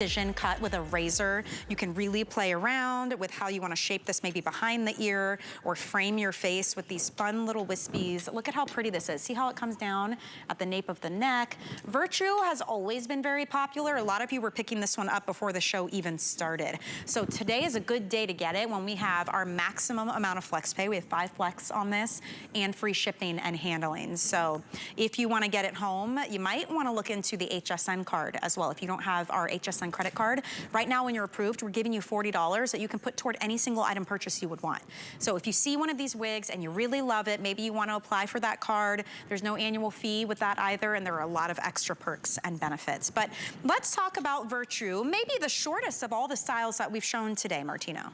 precision cut with a razor. You can really play around with how you want to shape this, maybe behind the ear or frame your face with these fun little wispies. Look at how pretty this is. See how it comes down at the nape of the neck. Virtue has always been very popular. A lot of you were picking this one up before the show even started. So today is a good day to get it when we have our maximum amount of flex pay. We have 5 flex on this and free shipping and handling. So if you want to get it home, you might want to look into the HSN card as well. If you don't have our HSN credit card, right now when you're approved, we're giving you $40 that you can put toward any single item purchase you would want. So if you see one of these wigs and you really love it, maybe you want to apply for that card. There's no annual fee with that either, and there are a lot of extra perks and benefits. But let's talk about Virtue, maybe the shortest of all the styles that we've shown today, Martino.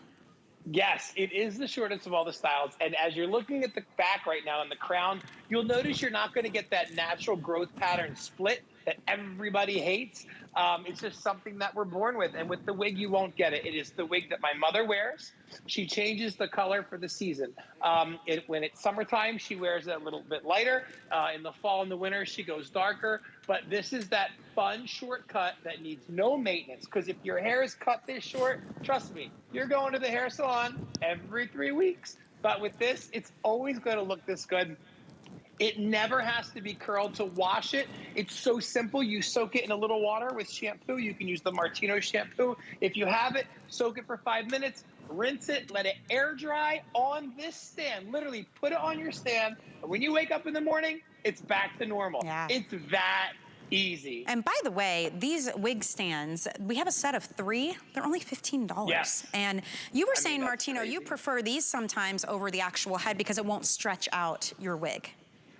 Yes, it is the shortest of all the styles. And as you're looking at the back right now and the crown, you'll notice you're not going to get that natural growth pattern split that everybody hates. It's just something that we're born with. And with the wig, you won't get it. It is the wig that my mother wears. She changes the color for the season. When it's summertime, she wears it a little bit lighter. In the fall and the winter, she goes darker. But this is that fun shortcut that needs no maintenance. Because if your hair is cut this short, trust me, you're going to the hair salon every 3 weeks. But with this, it's always going to look this good. It never has to be curled to wash it. It's so simple. You soak it in a little water with shampoo. You can use the Martino shampoo. If you have it, soak it for 5 minutes, rinse it, let it air dry on this stand. Literally put it on your stand. And when you wake up in the morning, it's back to normal. Yeah. It's that easy. And by the way, these wig stands, we have a set of 3. They're only $15. Yes. And you were saying, Martino, crazy. you prefer these sometimes over the actual head because it won't stretch out your wig.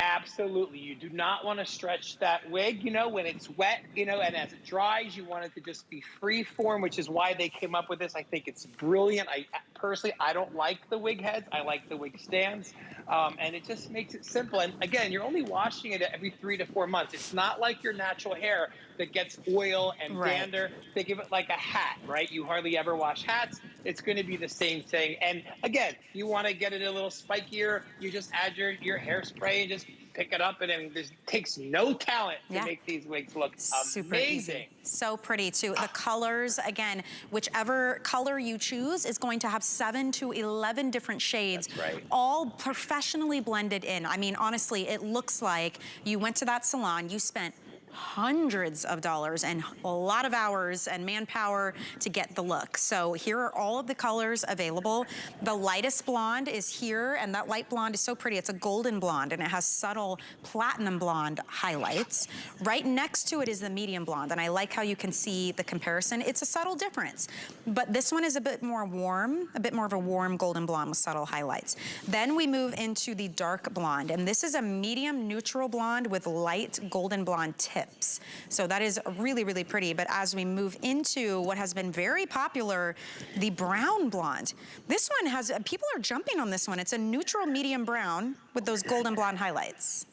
Absolutely. You do not want to stretch that wig, when it's wet, and as it dries, you want it to just be free form, which is why they came up with this. I think it's brilliant. Personally, I don't like the wig heads. I like the wig stands. And it just makes it simple. And again, you're only washing it every 3 to 4 months. It's not like your natural hair that gets oil and dander. Think of it like a hat, right? You hardly ever wash hats. It's going to be the same thing. And again, you want to get it a little spikier. You just add your hairspray and just pick it up, and it takes no talent to make these wigs look super amazing. Easy. So pretty too. The colors, again, whichever color you choose is going to have 7 to 11 different shades. That's right. All professionally blended in. I mean, honestly, it looks like you went to that salon, you spent hundreds of dollars and a lot of hours and manpower to get the look. So here are all of the colors available. The lightest blonde is here, and that light blonde is so pretty. It's a golden blonde, and it has subtle platinum blonde highlights. Right next to it is the medium blonde, and I like how you can see the comparison. It's a subtle difference, but this one is a bit more warm, a bit more of a warm golden blonde with subtle highlights. Then we move into the dark blonde, and this is a medium neutral blonde with light golden blonde tips. So that is really, really pretty. But as we move into what has been very popular, the brown blonde. This one has, people are jumping on this one. It's a neutral medium brown with those golden blonde highlights.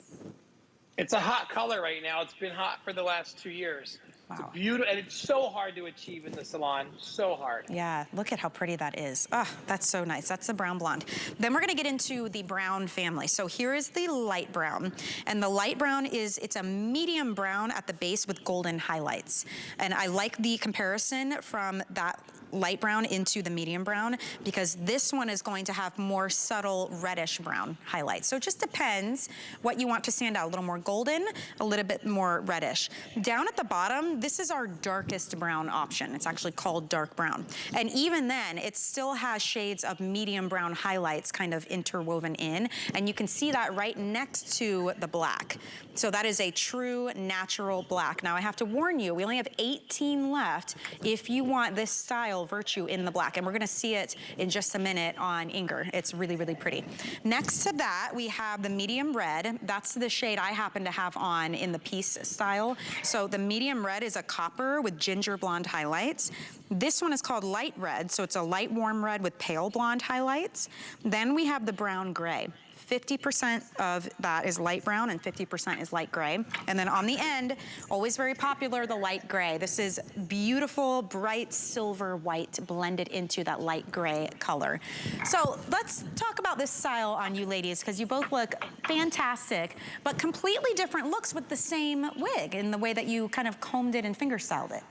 It's a hot color right now. It's been hot for the last 2 years. Wow. It's beautiful, and it's so hard to achieve in the salon. So hard. Yeah, look at how pretty that is. Oh, that's so nice. That's the brown blonde. Then we're gonna get into the brown family. So here is the light brown. And the light brown it's a medium brown at the base with golden highlights. And I like the comparison from that light brown into the medium brown because this one is going to have more subtle reddish brown highlights. So it just depends what you want to stand out. A little more golden, a little bit more reddish. Down at the bottom, this is our darkest brown option. It's actually called dark brown. And even then, it still has shades of medium brown highlights kind of interwoven in. And you can see that right next to the black. So that is a true natural black. Now I have to warn you, we only have 18 left if you want this style Virtue in the black, and we're gonna see it in just a minute on Inger. It's really, really pretty. Next to that, we have the medium red. That's the shade I happen to have on in the piece style. So the medium red is a copper with ginger blonde highlights. This one is called light red, so it's a light warm red with pale blonde highlights. Then we have the brown gray. 50% of that is light brown and 50% is light gray. And then on the end, always very popular, the light gray. This is beautiful, bright silver white blended into that light gray color. So let's talk about this style on you ladies, because you both look fantastic, but completely different looks with the same wig in the way that you kind of combed it and finger styled it.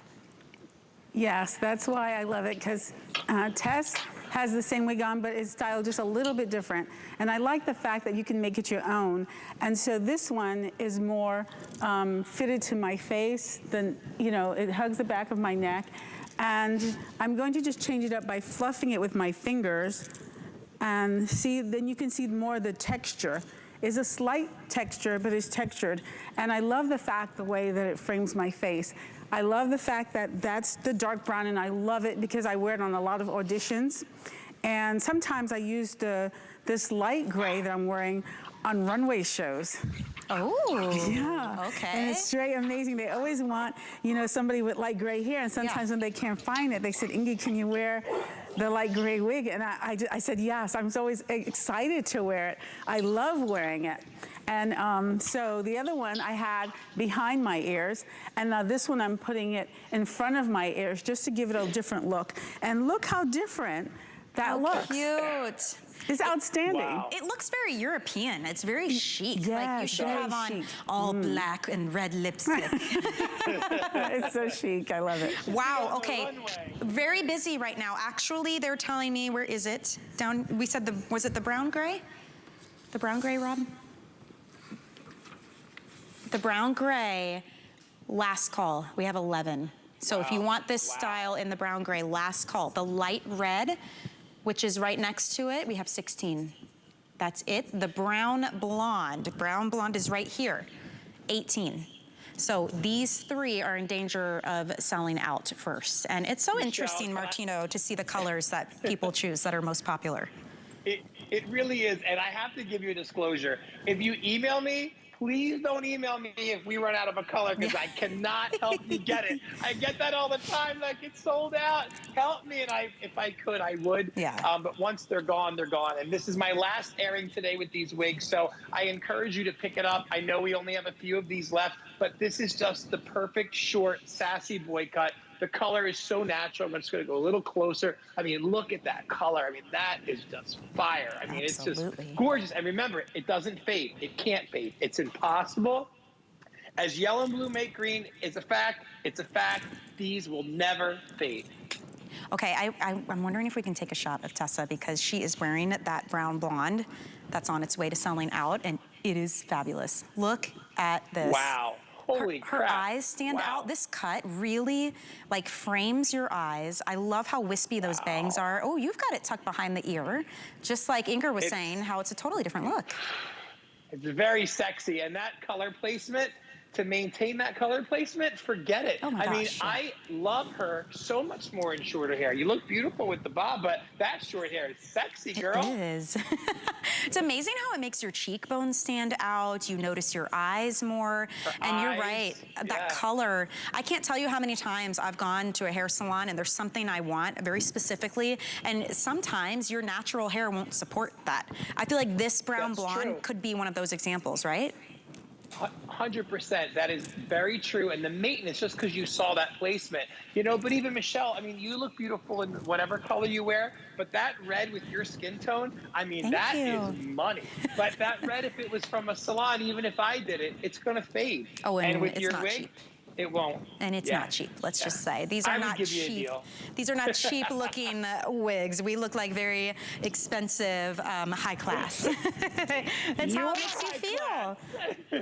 Yes, that's why I love it, because Tess has the same wig on, but it's styled just a little bit different. And I like the fact that you can make it your own. And so this one is more fitted to my face than, you know, it hugs the back of my neck. And I'm going to just change it up by fluffing it with my fingers. And see, then you can see more of the texture. It's a slight texture, but it's textured. And I love the fact, the way that it frames my face. I love the fact that that's the dark brown, and I love it because I wear it on a lot of auditions. And sometimes I use this light gray that I'm wearing on runway shows. Oh, yeah. Okay. And it's straight amazing. They always want, you know, somebody with light gray hair, and sometimes Yeah. when they can't find it, they said, Ingy, can you wear the light gray wig? And I said, yes. I'm always excited to wear it. I love wearing it. And so the other one I had behind my ears, and now this one I'm putting it in front of my ears just to give it a different look. And look how different that looks. Cute. It's outstanding. Wow. It looks very European. It's very chic. Like you Yes, should very have on chic. all black and red lipstick. It's so chic. I love it. Wow, on the okay. runway. Very busy right now. Actually, they're telling me, where is it? Down, we said was it the brown gray? The brown gray, Rob? The brown gray, last call. We have 11. So if you want this style in the brown gray, last call. The light red, which is right next to it, we have 16. That's it. The brown blonde is right here, 18. So these three are in danger of selling out first. And it's so interesting, Martino, to see the colors that people choose that are most popular. It really is. And I have to give you a disclosure. If you email me, please don't email me if we run out of a color, because I cannot help you get it. I get that all the time, like, it's sold out. Help me. And if I could, I would. Yeah. But once they're gone, they're gone. And this is my last airing today with these wigs. So I encourage you to pick it up. I know we only have a few of these left, but this is just the perfect short, sassy boy cut. The color is so natural. I'm just going to go a little closer. I mean, look at that color. I mean, that is just fire. I mean, Absolutely. It's just gorgeous. And remember, it doesn't fade. It can't fade. It's impossible. As yellow and blue make green is a fact. It's a fact. These will never fade. Okay, I'm wondering if we can take a shot of Tessa, because she is wearing that brown blonde that's on its way to selling out, and it is fabulous. Look at this. Wow. Holy her crap. eyes stand out. This cut really like frames your eyes. I love how wispy those bangs are. Oh, you've got it tucked behind the ear. Just like Inger was saying, how it's a totally different look. It's very sexy. And that color placement, to maintain that color placement, forget it. Oh my I mean, gosh. I love her so much more in shorter hair. You look beautiful with the bob, but that short hair is sexy, girl. It is. It's amazing how it makes your cheekbones stand out. You notice your eyes more. And you're right, that color. I can't tell you how many times I've gone to a hair salon and there's something I want very specifically, and sometimes your natural hair won't support that. I feel like this brown blonde could be one of those examples, right? 100%. That is very true. And the maintenance, just because you saw that placement, you know, but even Michelle, I mean, you look beautiful in whatever color you wear, but that red with your skin tone, I mean, that is money. But that red, if it was from a salon, even if I did it, it's going to fade. Oh, and with it's your not wig, cheap. it won't. And it's not cheap, let's just say. These are not cheap. These are not cheap looking wigs. We look like very expensive, high class. That's how it makes you feel,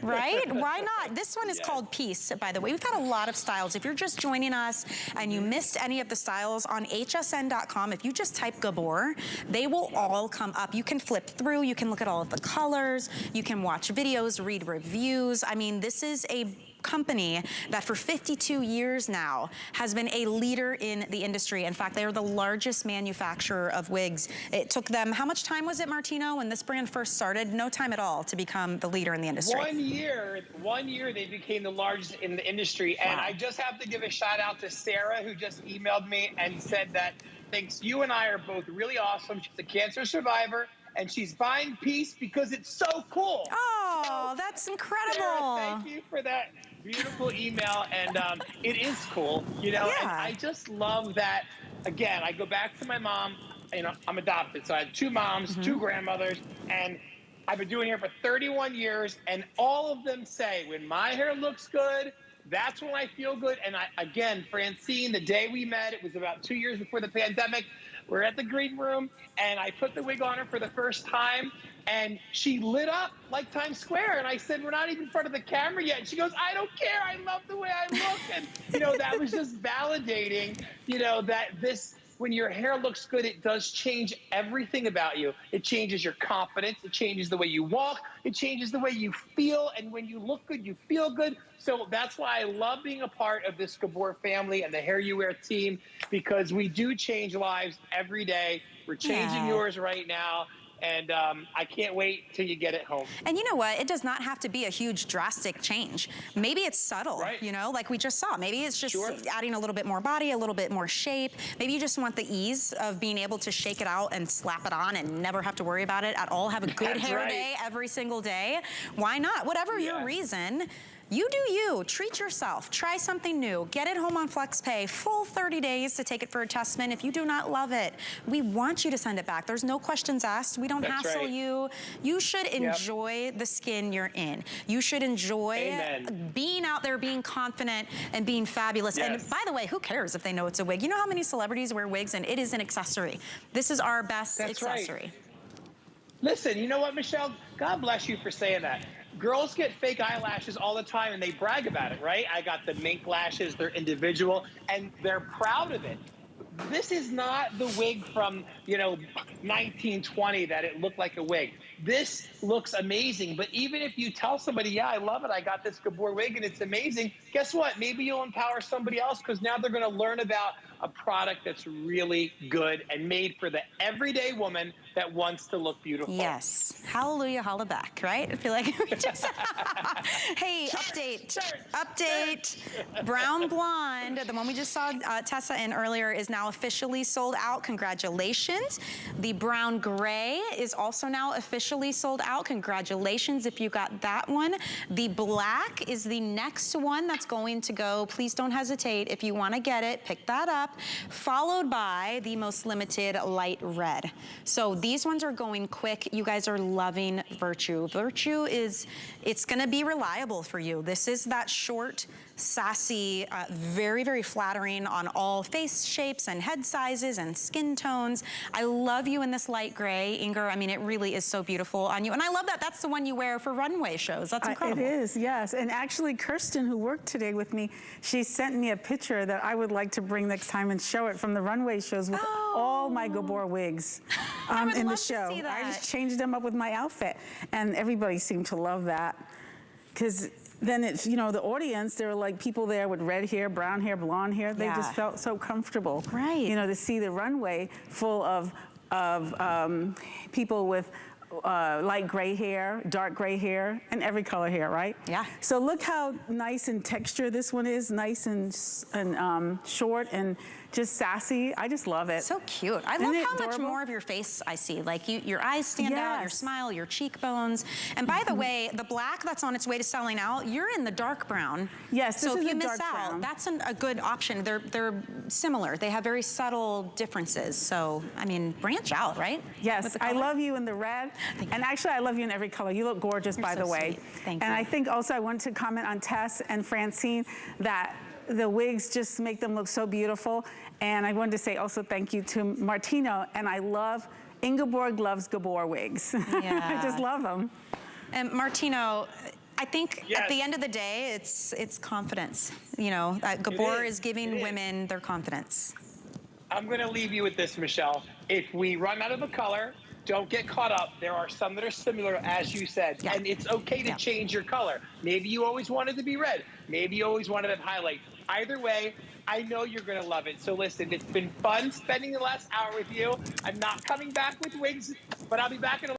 right? Why not? This one is called Peace, by the way. We've got a lot of styles. If you're just joining us and you missed any of the styles, on hsn.com, if you just type Gabor, they will all come up. You can flip through, you can look at all of the colors, you can watch videos, read reviews. I mean, this is a company that for 52 years now has been a leader in the industry. In fact, they are the largest manufacturer of wigs. It took them, how much time was it, Martino, when this brand first started? No time at all to become the leader in the industry. 1 year they became the largest in the industry. And I just have to give a shout out to Sarah, who just emailed me and said that thinks you and I are both really awesome. She's a cancer survivor, and she's buying Peace because it's so cool. Oh, so, that's incredible. Sarah, thank you for that beautiful email. And it is cool, you know, and I just love that. Again, I go back to my mom. You know, I'm adopted, so I had two moms, two grandmothers, and I've been doing hair for 31 years, and all of them say, when my hair looks good, That's when I feel good. And again, Francine, the day we met, it was about 2 years before the pandemic. We're at the green room, and I put the wig on her for the first time, and she lit up like Times Square. And I said, we're not even in front of the camera yet. And she goes, I don't care. I love the way I look. And, that was just validating, that when your hair looks good, it does change everything about you. It changes your confidence. It changes the way you walk. It changes the way you feel. And when you look good, you feel good. So that's why I love being a part of this Gabor family and the Hair You Wear team, because we do change lives every day. We're changing yours right now. And I can't wait till you get it home. And you know what? It does not have to be a huge drastic change. Maybe it's subtle, right. Like we just saw. Maybe it's just adding a little bit more body, a little bit more shape. Maybe you just want the ease of being able to shake it out and slap it on and never have to worry about it at all. Have a good hair day every single day. Why not? Whatever your reason, you do you. Treat yourself. Try something new. Get it home on FlexPay. Full 30 days to take it for a testament. If you do not love it, we want you to send it back. There's no questions asked. We don't hassle you. You should enjoy the skin you're in. You should enjoy being out there, being confident, and being fabulous. And by the way, who cares if they know it's a wig? You know how many celebrities wear wigs, and it is an accessory. This is our best accessory. Listen, you know what, Michelle? God bless you for saying that. Girls get fake eyelashes all the time, and they brag about it, right? I got the mink lashes. They're individual, and they're proud of it. This is not the wig from, 1920 that it looked like a wig. This looks amazing. But even if you tell somebody, yeah, I love it, I got this Gabor wig and it's amazing, guess what? Maybe you'll empower somebody else, because now they're going to learn about a product that's really good and made for the everyday woman that wants to look beautiful. Yes. Hallelujah, holla back, right? I feel like we just... Hey, update. Brown Blonde, the one we just saw Tessa in earlier, is now officially sold out. Congratulations. The Brown Gray is also now officially sold out. Congratulations if you got that one. The Black is the next one that's going to go. Please don't hesitate. If you want to get it, pick that up. Followed by the most limited light red. So these ones are going quick. You guys are loving Virtue. Virtue it's going to be reliable for you. This is that short, sassy, very, very flattering on all face shapes and head sizes and skin tones. I love you in this light gray, Inger. I mean, it really is so beautiful on you. And I love that that's the one you wear for runway shows. That's incredible. It is, yes. And actually, Kirsten, who worked today with me, she sent me a picture that I would like to bring next time and show it from the runway shows with all my Gabor wigs in the show. To see that. I just changed them up with my outfit. And everybody seemed to love that. Because then it's, the audience, there were like people there with red hair, brown hair, blonde hair. They just felt so comfortable. Right. To see the runway full of people with light gray hair, dark gray hair, and every color hair, right? Yeah. So look how nice in texture this one is, nice and short and just sassy. I just love it. So cute. I love how much more of your face I see. Like your eyes stand out, your smile, your cheekbones. And by the way, the black that's on its way to selling out, you're in the dark brown. Yes, so if you miss out, that's a good option. They're similar. They have very subtle differences. So, I mean, branch out, right? Yes, I love you in the red. And actually, I love you in every color. You look gorgeous, by the way. Thank you. And I think also I want to comment on Tess and Francine that the wigs just make them look so beautiful. And I wanted to say also thank you to Martino. And I love, Ingeborg loves Gabor wigs. I just love them. And Martino, I think at the end of the day, it's confidence. Gabor is giving women their confidence. I'm going to leave you with this, Michelle. If we run out of a color, don't get caught up. There are some that are similar, as you said, and it's okay to change your color. Maybe you always wanted to be red. Maybe you always wanted to highlight. Either way, I know you're going to love it. So listen, it's been fun spending the last hour with you. I'm not coming back with wigs, but I'll be back in a